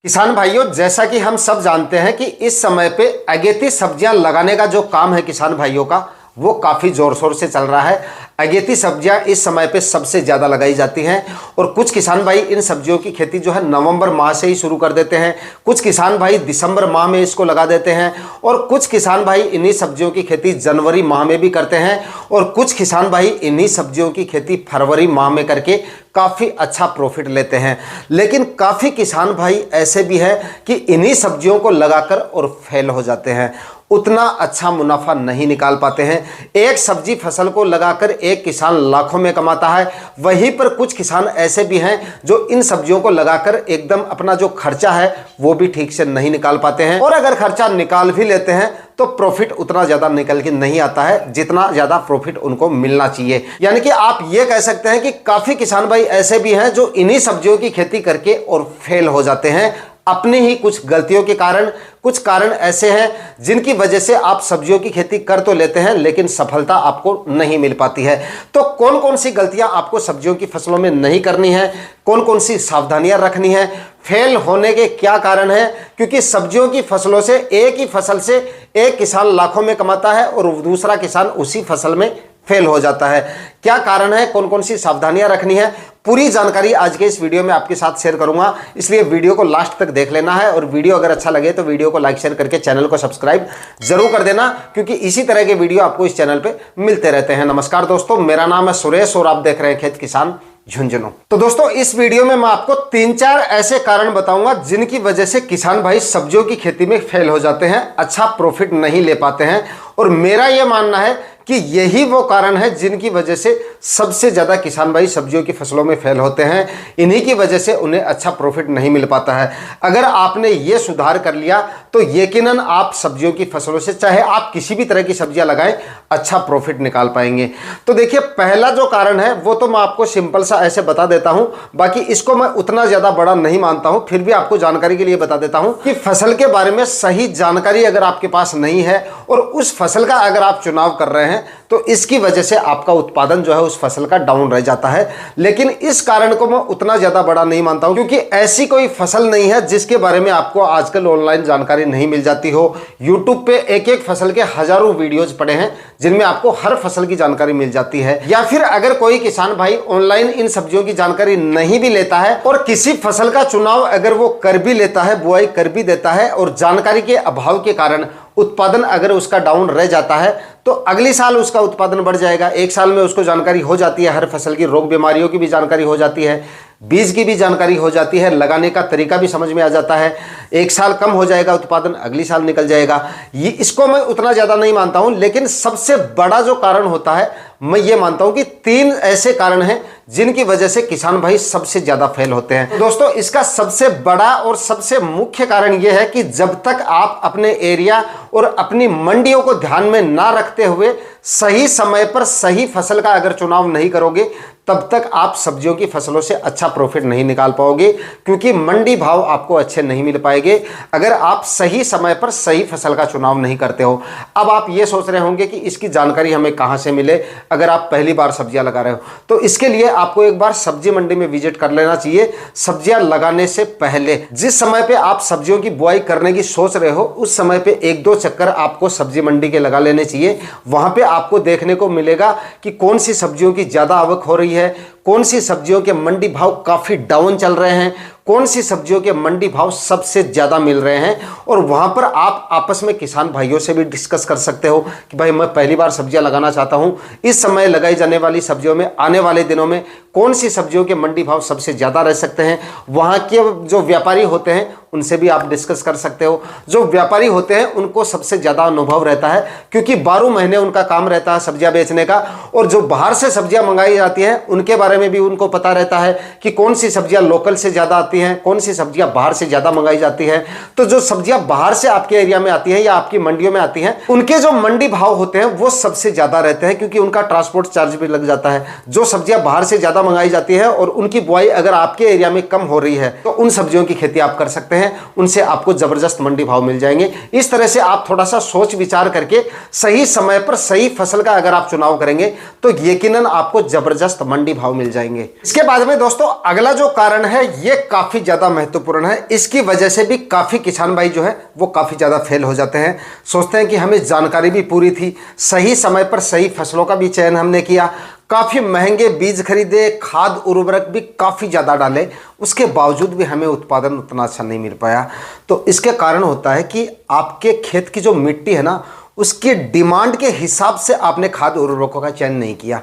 किसान भाइयों, जैसा कि हम सब जानते हैं कि इस समय पे अगेती सब्जियां लगाने का जो काम है किसान भाइयों का, वो काफ़ी ज़ोर शोर से चल रहा है। अगेती सब्जियां इस समय पे सबसे ज़्यादा लगाई जाती हैं और कुछ किसान भाई इन सब्जियों की खेती जो है नवंबर माह से ही शुरू कर देते हैं, कुछ किसान भाई दिसंबर माह में इसको लगा देते हैं और कुछ किसान भाई इन्हीं सब्जियों की खेती जनवरी माह में भी करते हैं और कुछ किसान भाई इन्हीं सब्जियों की खेती फरवरी माह में करके काफ़ी अच्छा प्रॉफिट लेते हैं। लेकिन काफ़ी किसान भाई ऐसे भी हैं कि इन्हीं सब्जियों को लगाकर और फेल हो जाते हैं, उतना अच्छा मुनाफा नहीं निकाल पाते हैं। एक सब्जी फसल को लगाकर एक किसान लाखों में कमाता है, वहीं पर कुछ किसान ऐसे भी हैं जो इन सब्जियों को लगाकर एकदम अपना जो खर्चा है वो भी ठीक से नहीं निकाल पाते हैं और अगर खर्चा निकाल भी लेते हैं तो प्रॉफिट उतना ज़्यादा निकल के नहीं आता है जितना ज़्यादा प्रॉफिट उनको मिलना चाहिए। यानी कि आप ये कह सकते हैं कि काफ़ी किसान भाई ऐसे भी हैं जो इन्हीं सब्जियों की खेती करके और फेल हो जाते हैं अपनी ही कुछ गलतियों के कारण। कुछ कारण ऐसे हैं जिनकी वजह से आप सब्जियों की खेती कर तो लेते हैं लेकिन सफलता आपको नहीं मिल पाती है। तो कौन कौन सी गलतियां आपको सब्जियों की फसलों में नहीं करनी है, कौन कौन सी सावधानियां रखनी है, फेल होने के क्या कारण हैं, क्योंकि सब्जियों की फसलों से एक ही फसल से एक किसान लाखों में कमाता है और दूसरा किसान उसी फसल में फेल हो जाता है। क्या कारण है, कौन कौन सी सावधानियां रखनी है, पूरी जानकारी आज के इस वीडियो में आपके साथ शेयर करूंगा, इसलिए वीडियो को लास्ट तक देख लेना है और वीडियो अगर अच्छा लगे तो वीडियो को लाइक शेयर करके चैनल को सब्सक्राइब जरूर कर देना, क्योंकि इसी तरह के वीडियो आपको इस चैनल पे मिलते रहते हैं। नमस्कार दोस्तों, मेरा नाम है सुरेश और आप देख रहे हैं खेत किसान झुंझुनू। तो दोस्तों, इस वीडियो में मैं आपको 3-4 ऐसे कारण बताऊंगा जिनकी वजह से किसान भाई सब्जियों की खेती में फेल हो जाते हैं, अच्छा प्रॉफिट नहीं ले पाते हैं और मेरा यह मानना है कि यही वो कारण है जिनकी वजह से सबसे ज़्यादा किसान भाई सब्जियों की फसलों में फेल होते हैं। इन्हीं की वजह से उन्हें अच्छा प्रॉफिट नहीं मिल पाता है। अगर आपने ये सुधार कर लिया तो यकीनन आप सब्जियों की फसलों से, चाहे आप किसी भी तरह की सब्जियां लगाएं, अच्छा प्रॉफिट निकाल पाएंगे। तो देखिए, पहला जो कारण है वो तो मैं आपको सिंपल सा ऐसे बता देता हूं, बाकी इसको मैं उतना ज़्यादा बड़ा नहीं मानता हूं, फिर भी आपको जानकारी के लिए बता देता हूं कि फसल के बारे में सही जानकारी अगर आपके पास नहीं है और उस फसल का अगर आप चुनाव कर रहे हैं तो इसकी वजह से आपका उत्पादन जो है उस फसल का डाउन रह जाता है। लेकिन इस कारण को मैं उतना ज्यादा बड़ा नहीं मानता हूं, क्योंकि ऐसी कोई फसल नहीं है जिसके बारे में आपको आजकल ऑनलाइन जानकारी नहीं मिल जाती हो। यूट्यूब पे एक एक फसल के हजारों वीडियोज पड़े हैं जिनमें आपको हर फसल की जानकारी मिल जाती है। या फिर अगर कोई किसान भाई ऑनलाइन इन सब्जियों की जानकारी नहीं भी लेता है और किसी फसल का चुनाव अगर वो कर भी लेता है, बुआई कर भी देता है और जानकारी के अभाव के कारण उत्पादन अगर उसका डाउन रह जाता है तो अगली साल उसका उत्पादन बढ़ जाएगा। एक साल में उसको जानकारी हो जाती है, हर फसल की रोग बीमारियों की भी जानकारी हो जाती है, बीज की भी जानकारी हो जाती है, लगाने का तरीका भी समझ में आ जाता है। एक साल कम हो जाएगा उत्पादन, अगली साल निकल जाएगा। ये इसको मैं उतना ज़्यादा नहीं मानता हूं। लेकिन सबसे बड़ा जो कारण होता है, मैं ये मानता हूं कि 3 ऐसे कारण हैं जिनकी वजह से किसान भाई सबसे ज़्यादा फेल होते हैं। दोस्तों, इसका सबसे बड़ा और सबसे मुख्य कारण यह है कि जब तक आप अपने एरिया और अपनी मंडियों को ध्यान में ना रखते हुए सही समय पर सही फसल का अगर चुनाव नहीं करोगे तब तक आप सब्जियों की फसलों से अच्छा प्रॉफिट नहीं निकाल पाओगे, क्योंकि मंडी भाव आपको अच्छे नहीं मिल पाएंगे अगर आप सही समय पर सही फसल का चुनाव नहीं करते हो। अब आप ये सोच रहे होंगे कि इसकी जानकारी हमें कहां से मिले अगर आप पहली बार सब्जियां लगा रहे हो, तो इसके लिए आपको एक बार सब्जी मंडी में विजिट कर लेना चाहिए। सब्जियां लगाने से पहले जिस समय पे आप सब्जियों की बुआई करने की सोच रहे हो उस समय पे 1-2 चक्कर आपको सब्जी मंडी के लगा लेने चाहिए। वहां पे आपको देखने को मिलेगा कि कौन सी सब्जियों की ज्यादा आवक हो रही है, कौन सी सब्जियों के मंडी भाव काफी डाउन चल रहे हैं, कौन सी सब्जियों के मंडी भाव सबसे ज्यादा मिल रहे हैं। और वहां पर आप आपस में किसान भाइयों से भी डिस्कस कर सकते हो कि भाई मैं पहली बार सब्जियां लगाना चाहता हूं, इस समय लगाई जाने वाली सब्जियों में आने वाले दिनों में कौन सी सब्जियों के मंडी भाव सबसे ज्यादा रह सकते हैं। वहां के जो व्यापारी होते हैं उनसे भी आप डिस्कस कर सकते हो। जो व्यापारी होते हैं उनको सबसे ज्यादा अनुभव रहता है, क्योंकि 12 महीने उनका काम रहता है सब्जियां बेचने का। और जो बाहर से सब्जियां मंगाई जाती हैं उनके बारे में भी उनको पता रहता है कि कौन सी सब्जियां लोकल से ज्यादा आती हैं, कौन सी सब्जियां बाहर से ज्यादा मंगाई जाती है। तो जो सब्जियां बाहर से आपके एरिया में आती हैं या आपकी मंडियों में आती हैं उनके जो मंडी भाव होते हैं वो सबसे ज्यादा रहते हैं, क्योंकि उनका ट्रांसपोर्ट चार्ज भी लग जाता है। जो सब्जियां बाहर से ज्यादा ज़्यादा मंगाई जाती है और उनकी बुआई अगर आपके एरिया में कम हो रही है तो उन सब्जियों की खेती आप कर सकते हैं, उनसे आपको ज़बरदस्त मंडी भाव मिल जाएंगे। इस तरह से आप थोड़ा सा सोच विचार करके सही समय पर सही फसल का अगर आप चुनाव करेंगे तो यकीनन आपको ज़बरदस्त मंडी भाव मिल जाएंगे। इसके बाद में दोस्तों अगला जो कारण है ये काफ़ी ज़्यादा महत्वपूर्ण है। इसकी वजह से भी काफ़ी किसान भाई जो है वो काफ़ी ज़्यादा फेल हो जाते हैं। सोचते हैं कि हमें जानकारी भी पूरी थी, सही समय पर सही फसलों का भी चयन हमने किया, काफ़ी महंगे बीज खरीदे, खाद उर्वरक भी काफ़ी ज़्यादा डाले, उसके बावजूद भी हमें उत्पादन उतना अच्छा नहीं मिल पाया। तो इसके कारण होता है कि आपके खेत की जो मिट्टी है ना, उसकी डिमांड के हिसाब से आपने खाद उर्वरकों का चयन नहीं किया।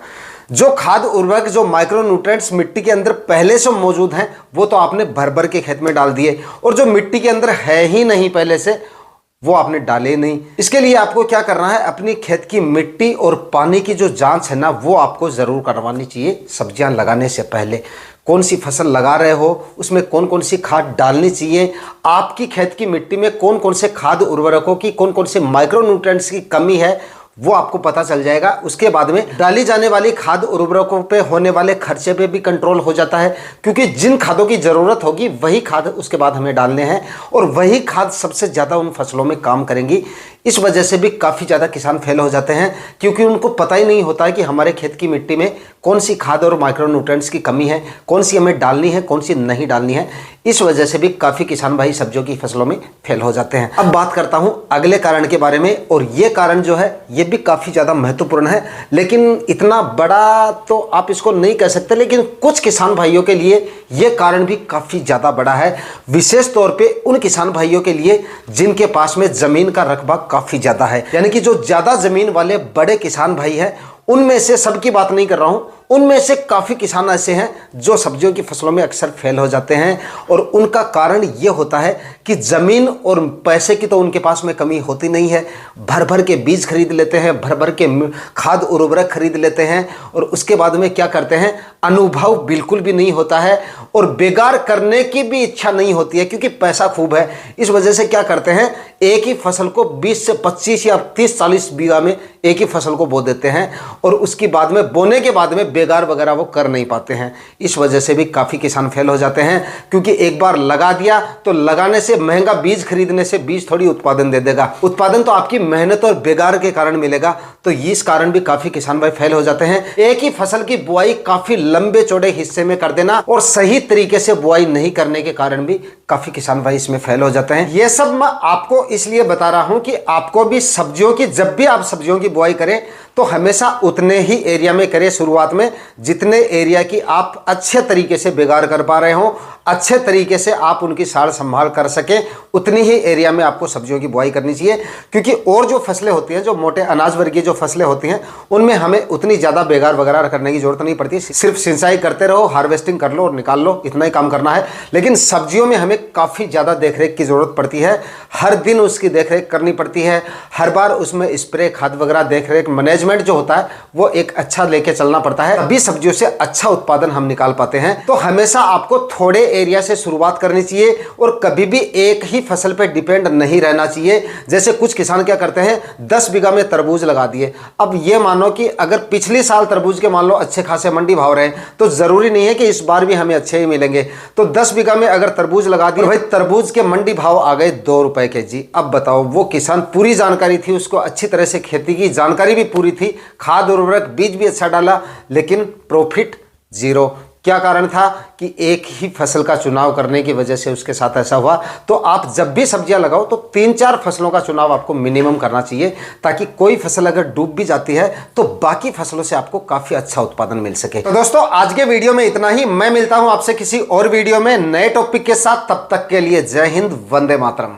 जो खाद उर्वरक, जो माइक्रो न्यूट्रिएंट्स मिट्टी के अंदर पहले से मौजूद हैं वो तो आपने भर भर के खेत में डाल दिए, और जो मिट्टी के अंदर है ही नहीं पहले से वो आपने डाले नहीं। इसके लिए आपको क्या करना है, अपनी खेत की मिट्टी और पानी की जो जांच है ना वो आपको ज़रूर करवानी चाहिए। सब्जियां लगाने से पहले कौन सी फसल लगा रहे हो, उसमें कौन कौन सी खाद डालनी चाहिए, आपकी खेत की मिट्टी में कौन कौन से खाद उर्वरकों की, कौन कौन से माइक्रो न्यूट्रिएंट्स की कमी है वो आपको पता चल जाएगा। उसके बाद में डाली जाने वाली खाद उर्वरकों पे होने वाले खर्चे पे भी कंट्रोल हो जाता है, क्योंकि जिन खादों की ज़रूरत होगी वही खाद उसके बाद हमें डालने हैं और वही खाद सबसे ज़्यादा उन फसलों में काम करेंगी। इस वजह से भी काफ़ी ज़्यादा किसान फेल हो जाते हैं, क्योंकि उनको पता ही नहीं होता है कि हमारे खेत की मिट्टी में कौन सी खाद और माइक्रो न्यूट्रिएंट्स की कमी है, कौन सी हमें डालनी है, कौन सी नहीं डालनी है। इस वजह से भी काफ़ी किसान भाई सब्जियों की फसलों में फेल हो जाते हैं। अब बात करता हूँ अगले कारण के बारे में, और ये कारण जो है ये भी काफ़ी ज़्यादा महत्वपूर्ण है, लेकिन इतना बड़ा तो आप इसको नहीं कह सकते, लेकिन कुछ किसान भाइयों के लिए ये कारण भी काफ़ी ज़्यादा बड़ा है। विशेष तौर पे उन किसान भाइयों के लिए जिनके पास में ज़मीन का रकबा काफ़ी ज़्यादा है, यानी कि जो ज़्यादा ज़मीन वाले बड़े किसान भाई हैं, उनमें से सबकी बात नहीं कर रहा हूँ, उनमें से काफ़ी किसान ऐसे हैं जो सब्जियों की फसलों में अक्सर फेल हो जाते हैं। और उनका कारण ये होता है कि ज़मीन और पैसे की तो उनके पास में कमी होती नहीं है, भर भर के बीज खरीद लेते हैं, भर भर के खाद उर्वरक खरीद लेते हैं, और उसके बाद में क्या करते हैं, अनुभव बिल्कुल भी नहीं होता है और बेकार करने की भी इच्छा नहीं होती है, क्योंकि पैसा खूब है। इस वजह से क्या करते हैं, एक ही फसल को 20 से 25 या 30-40 बीघा में एक ही फसल को बो देते हैं, और उसके बाद में बोने के बाद में बेगार वगैरह वो कर नहीं पाते हैं। इस वजह से भी काफ़ी किसान फेल हो जाते हैं, क्योंकि एक बार लगा दिया तो लगाने से, महंगा बीज खरीदने से बीज थोड़ी उत्पादन दे देगा, उत्पादन तो आपकी मेहनत और बेगार के कारण मिलेगा। तो इस कारण भी काफ़ी किसान भाई फेल हो जाते हैं। एक ही फसल की बुआई काफ़ी लंबे चौड़े हिस्से में कर देना और सही तरीके से बुआई नहीं करने के कारण भी काफ़ी किसान भाई इसमें फेल हो जाते हैं। ये सब मैं आपको इसलिए बता रहा हूं कि आपको भी सब्जियों की, जब भी आप सब्जियों की बुआई करें तो हमेशा उतने ही एरिया में करें शुरुआत में, जितने एरिया की आप अच्छे तरीके से बेगार कर पा रहे हो, अच्छे तरीके से आप उनकी सार संभाल कर सकें, उतनी ही एरिया में आपको सब्जियों की बुआई करनी चाहिए। क्योंकि और जो फसलें होती हैं, जो मोटे अनाज वर्गीय जो फसलें होती हैं, उनमें हमें उतनी ज़्यादा बेगार वगैरह करने की जरूरत नहीं पड़ती। सिर्फ सिंचाई करते रहो, हार्वेस्टिंग कर लो और निकाल लो, इतना ही काम करना है। लेकिन सब्जियों में हमें काफ़ी ज़्यादा देखरेख की ज़रूरत पड़ती है, हर दिन उसकी देखरेख करनी पड़ती है, हर बार उसमें स्प्रे, खाद वगैरह, देखरेख, मैनेजमेंट जो होता है वो एक अच्छा लेके चलना पड़ता है, तभी सब्जियों से अच्छा उत्पादन हम निकाल पाते हैं। तो हमेशा आपको थोड़े एरिया से शुरुआत करनी चाहिए और कभी भी एक ही फसल पे डिपेंड नहीं रहना चाहिए। जैसे कुछ किसान क्या करते हैं, 10 बीघा में तरबूज लगा दिए। अब ये मानो कि अगर पिछले साल तरबूज के मान लो अच्छे खासे मंडी भाव रहे, तो जरूरी नहीं है कि इस बार भी हमें अच्छे ही मिलेंगे। तो 10 बीघा में अगर तरबूज लगा दिए, भाई तरबूज के मंडी भाव आ गए 2 रुपए केजी। अब बताओ, वो किसान, पूरी जानकारी थी उसको, अच्छी तरह से खेती की जानकारी भी पूरी थी, खाद उर्वरक बीज भी अच्छा डाला, लेकिन प्रॉफिट जीरो। क्या कारण था कि एक ही फसल का चुनाव करने की वजह से उसके साथ ऐसा हुआ। तो आप जब भी सब्जियां लगाओ तो 3-4 फसलों का चुनाव आपको मिनिमम करना चाहिए, ताकि कोई फसल अगर डूब भी जाती है तो बाकी फसलों से आपको काफी अच्छा उत्पादन मिल सके। तो दोस्तों, आज के वीडियो में इतना ही। मैं मिलता हूं आपसे किसी और वीडियो में नए टॉपिक के साथ। तब तक के लिए जय हिंद, वंदे मातरम।